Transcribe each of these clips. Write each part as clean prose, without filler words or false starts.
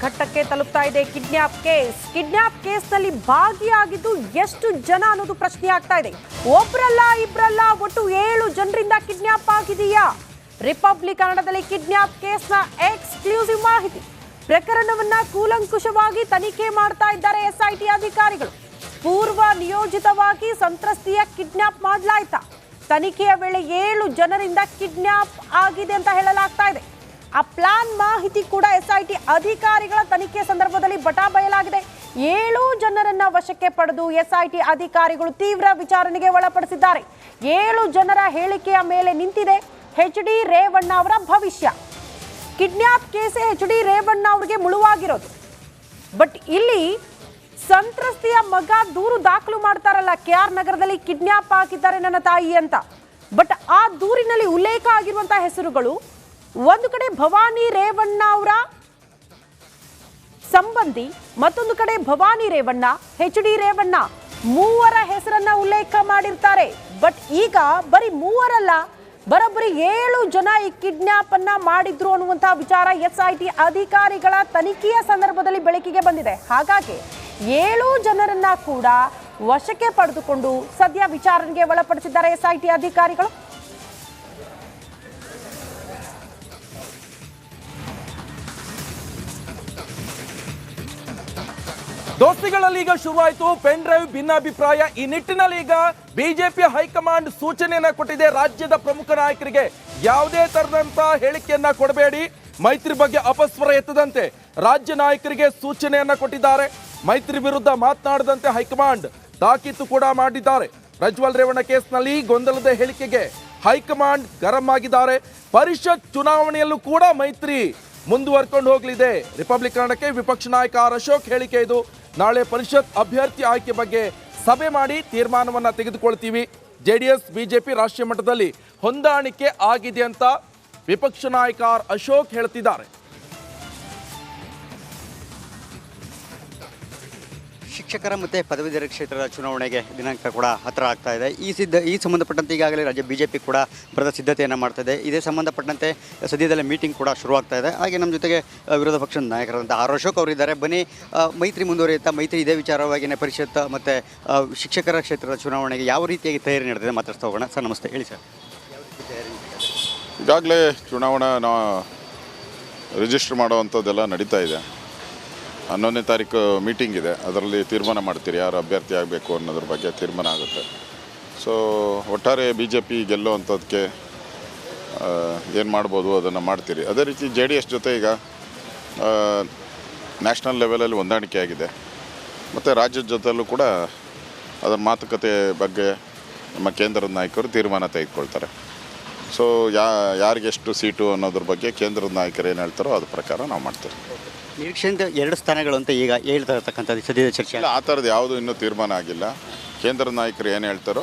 ಘಟ್ಟಕ್ಕೆ ತಲುಪ್ತಾ ಇದೆ ಕಿಡ್ನಾಪ್ ಕೇಸ್ನಲ್ಲಿ ಭಾಗಿಯಾಗಿದ್ದು ಎಷ್ಟು ಜನ ಅನ್ನೋದು ಪ್ರಶ್ನೆ ಆಗ್ತಾ ಇದೆ. ಒಬ್ರಲ್ಲ ಇಬ್ರಲ್ಲ ಒಟ್ಟು 7 ಜನರಿಂದ ಕಿಡ್ನಾಪ್ ಆಗಿದೆಯಾ? ರಿಪಬ್ಲಿಕ್ ಕನ್ನಡದಲ್ಲಿ ಕಿಡ್ನಾಪ್ ಕೇಸ್ನ ಎಕ್ಸ್ಕ್ಲೂಸಿವ್ ಮಾಹಿತಿ. ಪ್ರಕರಣವನ್ನ ಕೂಲಂಕುಷವಾಗಿ ತನಿಖೆ ಮಾಡ್ತಾ ಇದ್ದಾರೆ ಎಸ್ಐಟಿ ಅಧಿಕಾರಿಗಳು. ಪೂರ್ವ ನಿಯೋಜಿತವಾಗಿ ಸಂತ್ರಸ್ತೆಯ ಕಿಡ್ನಾಪ್ ಮಾಡಲಾಯ್ತಾ? ತನಿಖೆಯ ವೇಳೆ 7 ಜನರಿಂದ ಕಿಡ್ನಾಪ್ ಆಗಿದೆ ಅಂತ ಹೇಳಲಾಗ್ತಾ ಇದೆ. ಆ ಪ್ಲಾನ್ ಮಾಹಿತಿ ಕೂಡ ಎಸ್ಐಟಿ ಅಧಿಕಾರಿಗಳ ತನಿಖೆ ಸಂದರ್ಭದಲ್ಲಿ ಬಯಲಾಗಿದೆ. 7 ಜನರನ್ನ ವಶಕ್ಕೆ ಪಡೆದು ಎಸ್ಐಟಿ ಅಧಿಕಾರಿಗಳು ತೀವ್ರ ವಿಚಾರಣೆಗೆ ಒಳಪಡಿಸಿದ್ದಾರೆ. 7 ಜನರ ಹೇಳಿಕೆಯ ಮೇಲೆ ನಿಂತಿದೆ ಎಚ್.ಡಿ. ರೇವಣ್ಣ ಅವರ ಭವಿಷ್ಯ. Kidnap ಕೇಸೇ H D. ರೇವಣ್ಣ ಅವರಿಗೆ ಮುಳುವಾಗಿರೋದು. ಬಟ್ ಇಲ್ಲಿ ಸಂತ್ರಸ್ತೆಯ ಮಗ ದೂರು ದಾಖಲು ಮಾಡ್ತಾರಲ್ಲ, KR ನಗರದಲ್ಲಿ ಕಿಡ್ನಾಪ್ ಆಗಿದ್ದಾರೆ ನನ್ನ ತಾಯಿ ಅಂತ. ಬಟ್ ಆ ದೂರಿನಲ್ಲಿ ಉಲ್ಲೇಖ ಆಗಿರುವಂತಹ ಹೆಸರುಗಳು ಒಂದು ಕಡೆ ಭವಾನಿ ರೇವಣ್ಣ ಅವರ ಸಂಬಂಧಿ, ಮತ್ತೊಂದು ಕಡೆ ಭವಾನಿ ರೇವಣ್ಣ, ಎಚ್.ಡಿ. ರೇವಣ್ಣ, 3 ಹೆಸರನ್ನ ಉಲ್ಲೇಖ ಮಾಡಿರ್ತಾರೆ. ಬಟ್ ಈಗ ಬರೀ 3 ಬರೋಬ್ಬರಿ 7 ಜನ ಈ ಕಿಡ್ನಾಪ್ ಅನ್ನ ಮಾಡಿದ್ರು ಅನ್ನುವಂತಹ ವಿಚಾರ ಎಸ್ಐಟಿ ಅಧಿಕಾರಿಗಳ ತನಿಖೆಯ ಸಂದರ್ಭದಲ್ಲಿ ಬೆಳಕಿಗೆ ಬಂದಿದೆ. ಹಾಗಾಗಿ 7 ಜನರನ್ನ ಕೂಡ ವಶಕ್ಕೆ ಪಡೆದುಕೊಂಡು ಸದ್ಯ ವಿಚಾರಣೆಗೆ ಒಳಪಡಿಸಿದ್ದಾರೆ ಎಸ್ಐಟಿ ಅಧಿಕಾರಿಗಳು. ದೋಸ್ತಿಗಳಲ್ಲಿ ಈಗ ಶುರುವಾಯಿತು ಪೆನ್ ಡ್ರೈವ್ ಭಿನ್ನಾಭಿಪ್ರಾಯ. ಈ ನಿಟ್ಟಿನಲ್ಲಿ ಈಗ ಬಿಜೆಪಿ ಹೈಕಮಾಂಡ್ ಸೂಚನೆಯನ್ನ ಕೊಟ್ಟಿದೆ ರಾಜ್ಯದ ಪ್ರಮುಖ ನಾಯಕರಿಗೆ. ಯಾವುದೇ ತರದಂತ ಹೇಳಿಕೆಯನ್ನ ಕೊಡಬೇಡಿ, ಮೈತ್ರಿ ಬಗ್ಗೆ ಅಪಸ್ವರ ಎತ್ತದಂತೆ ರಾಜ್ಯ ನಾಯಕರಿಗೆ ಸೂಚನೆಯನ್ನ ಕೊಟ್ಟಿದ್ದಾರೆ. ಮೈತ್ರಿ ವಿರುದ್ಧ ಮಾತನಾಡದಂತೆ ಹೈಕಮಾಂಡ್ ತಾಕೀತು ಕೂಡ ಮಾಡಿದ್ದಾರೆ. ಪ್ರಜ್ವಲ್ ರೇವಣ್ಣ ಕೇಸ್ನಲ್ಲಿ ಗೊಂದಲದ ಹೇಳಿಕೆಗೆ ಹೈಕಮಾಂಡ್ ಗರಂ ಆಗಿದ್ದಾರೆ. ಪರಿಷತ್ ಚುನಾವಣೆಯಲ್ಲೂ ಕೂಡ ಮೈತ್ರಿ ಮುಂದುವರ್ಕೊಂಡು ಹೋಗಲಿದೆ. ರಿಪಬ್ಲಿಕ್ ಕನ್ನಡಕ್ಕೆ ವಿಪಕ್ಷ ನಾಯಕ ಆರ್ ಅಶೋಕ್ ಹೇಳಿಕೆ ಇದು. ನಾಳೆ ಪರಿಷತ್ ಅಭ್ಯರ್ಥಿ ಆಯ್ಕೆ ಬಗ್ಗೆ ಸಭೆ ಮಾಡಿ ತೀರ್ಮಾನವನ್ನ ತೆಗೆದುಕೊಳ್ತೀವಿ. ಜೆಡಿಎಸ್ ಬಿಜೆಪಿ ರಾಷ್ಟ್ರೀಯ ಮಟ್ಟದಲ್ಲಿ ಹೊಂದಾಣಿಕೆ ಆಗಿದೆ ಅಂತ ವಿಪಕ್ಷ ನಾಯಕ ಆರ್ ಅಶೋಕ್ ಹೇಳ್ತಿದ್ದಾರೆ. ಶಿಕ್ಷಕರ ಮತ್ತು ಪದವೀಧರ ಕ್ಷೇತ್ರದ ಚುನಾವಣೆಗೆ ದಿನಾಂಕ ಕೂಡ ಹತ್ತಿರ ಆಗ್ತಾ ಇದೆ. ಈ ಸಂಬಂಧಪಟ್ಟಂತೆ ಈಗಾಗಲೇ ರಾಜ್ಯ ಬಿಜೆಪಿ ಕೂಡ ಬರದ ಸಿದ್ಧತೆಯನ್ನು ಮಾಡ್ತಾ ಇದೆ. ಇದೇ ಸಂಬಂಧಪಟ್ಟಂತೆ ಸದ್ಯದಲ್ಲೇ ಮೀಟಿಂಗ್ ಕೂಡ ಶುರುವಾಗ್ತಾ ಇದೆ. ಹಾಗೆ ನಮ್ಮ ಜೊತೆಗೆ ವಿರೋಧ ಪಕ್ಷದ ನಾಯಕರಾದಂಥ ಆರ್ ಅಶೋಕ್ ಅವರಿದ್ದಾರೆ. ಬನ್ನಿ, ಮೈತ್ರಿ ಮುಂದುವರಿಯುತ್ತಾ, ಮೈತ್ರಿ ಇದೇ ವಿಚಾರವಾಗಿಯೇ ಪರಿಷತ್ ಮತ್ತು ಶಿಕ್ಷಕರ ಕ್ಷೇತ್ರದ ಚುನಾವಣೆಗೆ ಯಾವ ರೀತಿಯಾಗಿ ತಯಾರಿ ನಡೆದಿದೆ ಮಾತಾಡ್ತಾ ಹೋಗೋಣ. ಸರ್ ನಮಸ್ತೆ, ಹೇಳಿ ಸರ್. ಈಗಾಗಲೇ ಚುನಾವಣಾ ರಿಜಿಸ್ಟರ್ ಮಾಡುವಂಥದ್ದೆಲ್ಲ ನಡೀತಾ ಇದೆ. 11ನೇ ತಾರೀಕು ಮೀಟಿಂಗ್ ಇದೆ, ಅದರಲ್ಲಿ ತೀರ್ಮಾನ ಮಾಡ್ತೀರಿ ಯಾರು ಅಭ್ಯರ್ಥಿ ಆಗಬೇಕು ಅನ್ನೋದ್ರ ಬಗ್ಗೆ ತೀರ್ಮಾನ ಆಗುತ್ತೆ. ಸೊ ಒಟ್ಟಾರೆ BJP ಗೆಲ್ಲುವಂಥದ್ದಕ್ಕೆ ಏನು ಮಾಡ್ಬೋದು ಅದನ್ನು ಮಾಡ್ತೀರಿ. ಅದೇ ರೀತಿ JDS ಜೊತೆ ಈಗ ನ್ಯಾಷನಲ್ ಲೆವೆಲಲ್ಲಿ ಹೊಂದಾಣಿಕೆ ಆಗಿದೆ. ಮತ್ತು ರಾಜ್ಯದ ಜೊತೆಯಲ್ಲೂ ಕೂಡ ಅದರ ಮಾತುಕತೆ ಬಗ್ಗೆ ನಮ್ಮ ಕೇಂದ್ರದ ನಾಯಕರು ತೀರ್ಮಾನ ತೆಗೆದುಕೊಳ್ತಾರೆ. ಸೊ ಯಾರಿಗೆಷ್ಟು ಸೀಟು ಅನ್ನೋದ್ರ ಬಗ್ಗೆ ಕೇಂದ್ರದ ನಾಯಕರು ಏನು ಹೇಳ್ತಾರೋ ಅದ್ರ ಪ್ರಕಾರ ನಾವು ಮಾಡ್ತೀವಿ. ನಿರೀಕ್ಷೆಯಿಂದ 2 ಸ್ಥಾನಗಳು ಅಂತ ಈಗ ಹೇಳ್ತಾ ಇರ್ತಕ್ಕಂಥದ್ದು ಸದ್ಯದ ಚರ್ಚೆ ಇಲ್ಲ, ಆ ಥರದ್ದು ಯಾವುದೂ ಇನ್ನೂ ತೀರ್ಮಾನ ಆಗಿಲ್ಲ. ಕೇಂದ್ರದ ನಾಯಕರು ಏನು ಹೇಳ್ತಾರೋ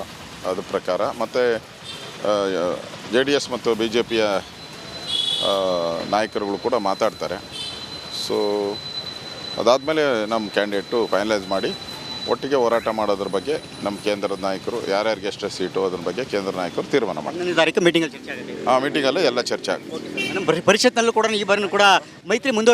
ಅದ್ರ ಪ್ರಕಾರ. ಮತ್ತು JDS ಮತ್ತು BJPಯ ನಾಯಕರುಗಳು ಕೂಡ ಮಾತಾಡ್ತಾರೆ. ಸೊ ಅದಾದಮೇಲೆ ನಮ್ಮ ಕ್ಯಾಂಡಿಡೇಟು ಫೈನಲೈಸ್ ಮಾಡಿ ಒಟ್ಟಿಗೆ ಹೋರಾಟ ಮಾಡೋದ್ರ ಬಗ್ಗೆ ನಮ್ಮ ಕೇಂದ್ರದ ನಾಯಕರು ಯಾರ್ಯಾರಿಗೆ ಎಷ್ಟು ಸೀಟು ಅದ್ರ ಬಗ್ಗೆ ಕೇಂದ್ರ ನಾಯಕರು ತೀರ್ಮಾನ ಮಾಡ್ತಾರೆ. ತಾರೀಕು ಮೀಟಿಂಗಲ್ಲಿ ಚರ್ಚೆ ಆಗುತ್ತೆ. ಆ ಮೀಟಿಂಗಲ್ಲೂ ಎಲ್ಲ ಚರ್ಚೆ ಆಗುತ್ತೆ. ಪರಿಷತ್ನಲ್ಲೂ ಕೂಡ ಈ ಬಾರಿನೂ ಕೂಡ ಮೈತ್ರಿ ಮುಂದುವರಿ